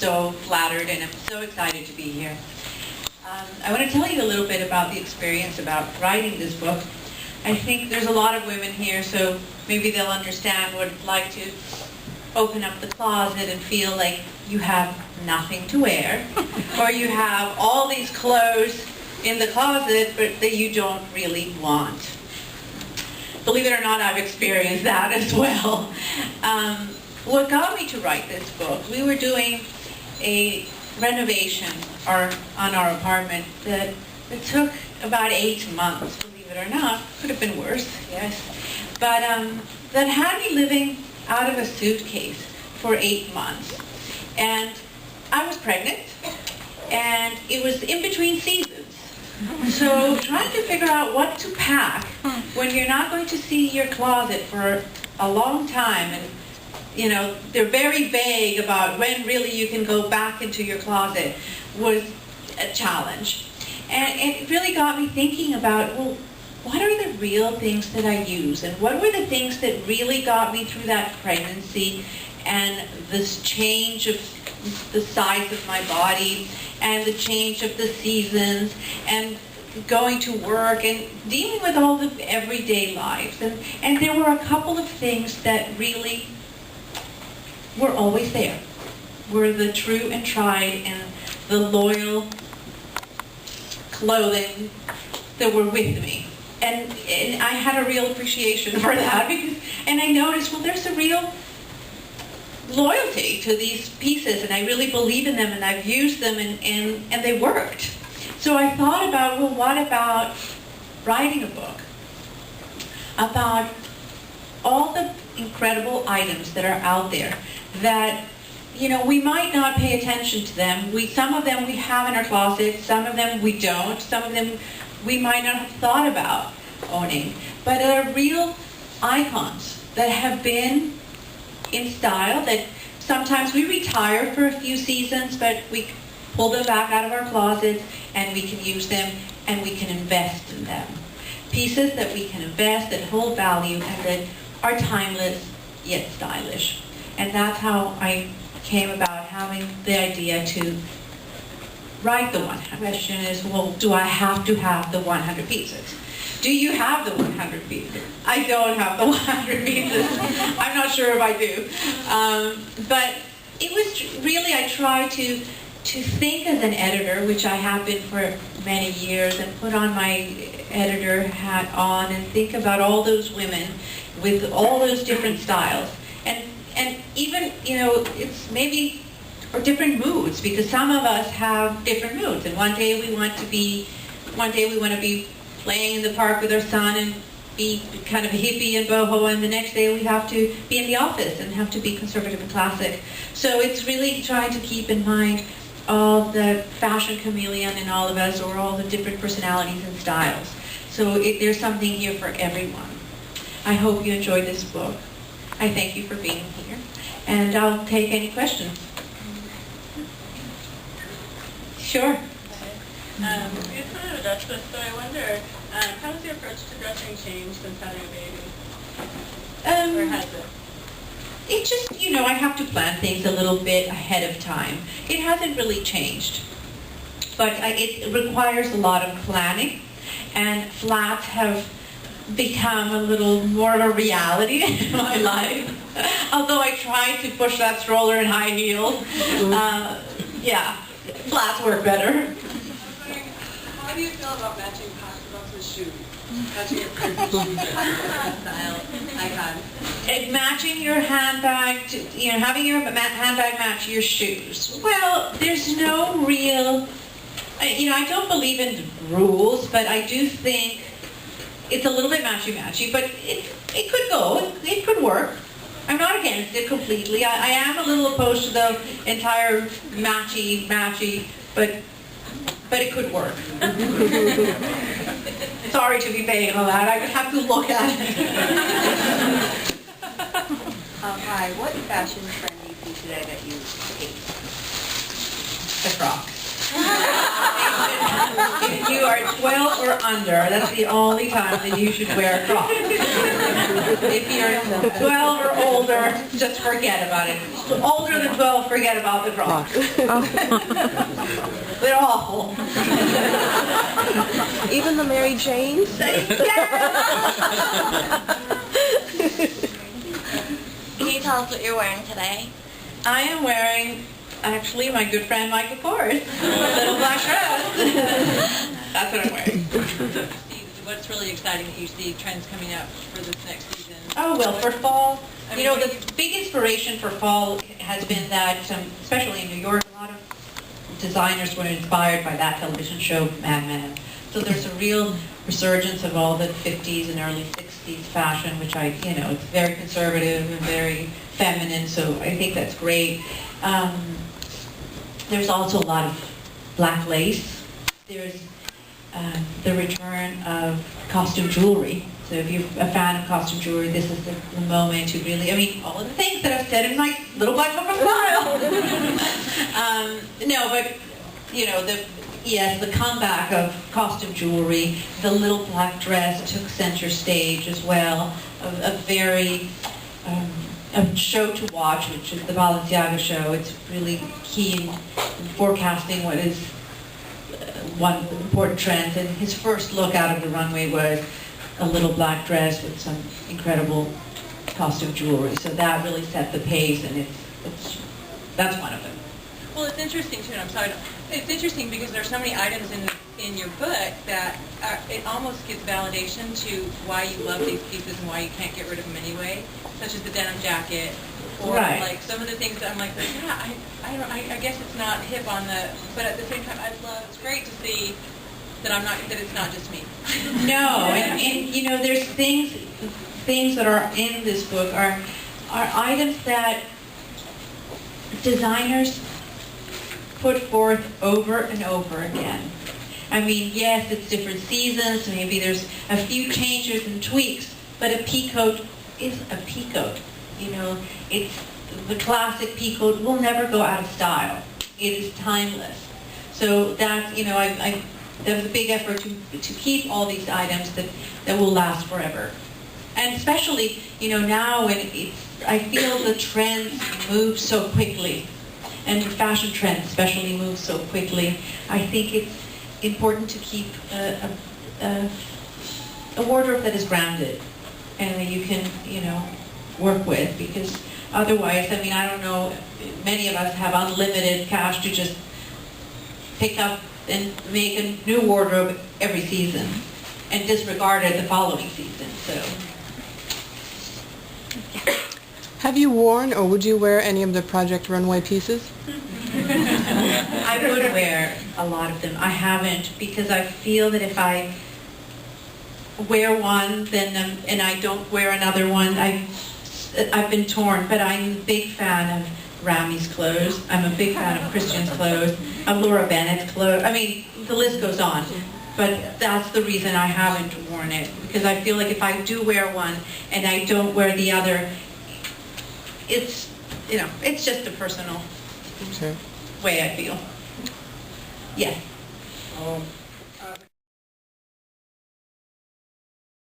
so flattered and I'm so excited to be here. I want to tell you a little bit about the experience about writing this book. I think there's a lot of women here, so maybe they'll understand what it's like to open up the closet and feel like you have nothing to wear, or you have all these clothes in the closet but that you don't really want. Believe it or not, I've experienced that as well. What got me to write this book, we were doing a renovation on our apartment that took about 8 months, believe it or not. Could have been worse, yes. But that had me living out of a suitcase for 8 months. And I was pregnant, and it was in between seasons. So trying to figure out what to pack when you're not going to see your closet for a long time, and you know, they're very vague about when really you can go back into your closet, was a challenge. And it really got me thinking about, well, what are the real things that I use? And what were the things that really got me through that pregnancy and this change of the size of my body and the change of the seasons and going to work and dealing with all the everyday lives. And there were a couple of things that really were always there, were the true and tried and the loyal clothing that were with me. And I had a real appreciation for that, and I noticed, well, there's a real loyalty to these pieces, and I really believe in them, and I've used them, and they worked. So I thought about, well, what about writing a book about all the incredible items that are out there that, you know, we might not pay attention to them. Some of them we have in our closet, some of them we don't, some of them we might not have thought about owning, but are real icons that have been in style, that sometimes we retire for a few seasons, but we pull them back out of our closets and we can use them and we can invest in them. Pieces that we can invest, that hold value, and that are timeless yet stylish. And that's how I came about having the idea to write the 100. The question is, well, do I have to have the 100 pieces? Do you have the 100 pieces? I don't have the 100 pieces. I'm not sure if I do. But it was really, I tried to think as an editor, which I have been for many years, and put on my editor hat on and think about all those women with all those different styles. And even, you know, it's maybe, or different moods, because some of us have different moods. And one day we want to be playing in the park with our son and be kind of hippie and boho, and the next day we have to be in the office and have to be conservative and classic. So it's really trying to keep in mind all the fashion chameleon in all of us, or all the different personalities and styles. So there's something here for everyone. I hope you enjoyed this book. I thank you for being here, and I'll take any questions. Sure. It's kind of a Dutch book, so I wonder, how has your approach to dressing changed since having a baby? Or has it? It just, you know, I have to plan things a little bit ahead of time. It hasn't really changed, but it requires a lot of planning, and flats have become a little more of a reality in my life. Although I try to push that stroller in high heels, yeah, flats work better. How do you feel about matching pocketbooks with shoes? Matching your style icon. And matching your handbag, you know, having your handbag match your shoes. Well, there's no real, you know, I don't believe in rules, but I do think it's a little bit matchy-matchy, but it could go, it could work. I'm not against it completely. I am a little opposed to the entire matchy, but it could work. Sorry to be vague on that. I would have to look at it. Hi, what fashion trend do you see today that you hate? The Crocs. If you are 12 or under, that's the only time that you should wear Crocs. If you're 12 or older, just forget about it. Older than 12, forget about the Crocs. They're awful. Even the Mary Janes? Can you tell us what you're wearing today? I am wearing, actually, my good friend Michael Kors, little black dress. That's what I'm wearing. What's really exciting that you see trends coming up for this next season? Oh, well, for fall, you know, the big inspiration for fall has been that, especially in New York, a lot of designers were inspired by that television show, Mad Men. So there's a real resurgence of all the 50s and early 60s fashion, which it's very conservative and very feminine, so I think that's great. There's also a lot of black lace. There's the return of costume jewelry. So if you're a fan of costume jewelry, this is the moment to really, all of the things that I've said in my little black book of style. No, but, the comeback of costume jewelry, the little black dress took center stage as well, a very a show to watch, which is the Balenciaga show. It's really key in forecasting what is one of the important trends. And his first look out of the runway was a little black dress with some incredible costume jewelry. So that really set the pace, and that's one of them. Well, it's interesting too, and I'm sorry. It's interesting because there's so many items in your book that it almost gives validation to why you love these pieces and why you can't get rid of them anyway, such as the denim jacket, or like some of the things that I'm like, yeah, I guess it's not hip on but at the same time, it's great to see that that it's not just me. No, and there's things that are in this book are items that designers put forth over and over again. Yes, it's different seasons, maybe there's a few changes and tweaks, but a peacoat is a peacoat. It's the classic peacoat will never go out of style. It is timeless. So that's, there was a big effort to keep all these items that will last forever. And especially, now when I feel the trends move so quickly, and fashion trends especially move so quickly, I think it's important to keep a wardrobe that is grounded and that you can, work with, because otherwise, I don't know, many of us have unlimited cash to just pick up and make a new wardrobe every season and disregard it the following season. So. Have you worn or would you wear any of the Project Runway pieces? I would wear a lot of them. I haven't, because I feel that if I wear one, then and I don't wear another one, I've been torn. But I'm a big fan of Rami's clothes. I'm a big fan of Christian's clothes, of Laura Bennett's clothes. The list goes on. But that's the reason I haven't worn it, because I feel like if I do wear one and I don't wear the other, it's just a personal way I feel. Yes.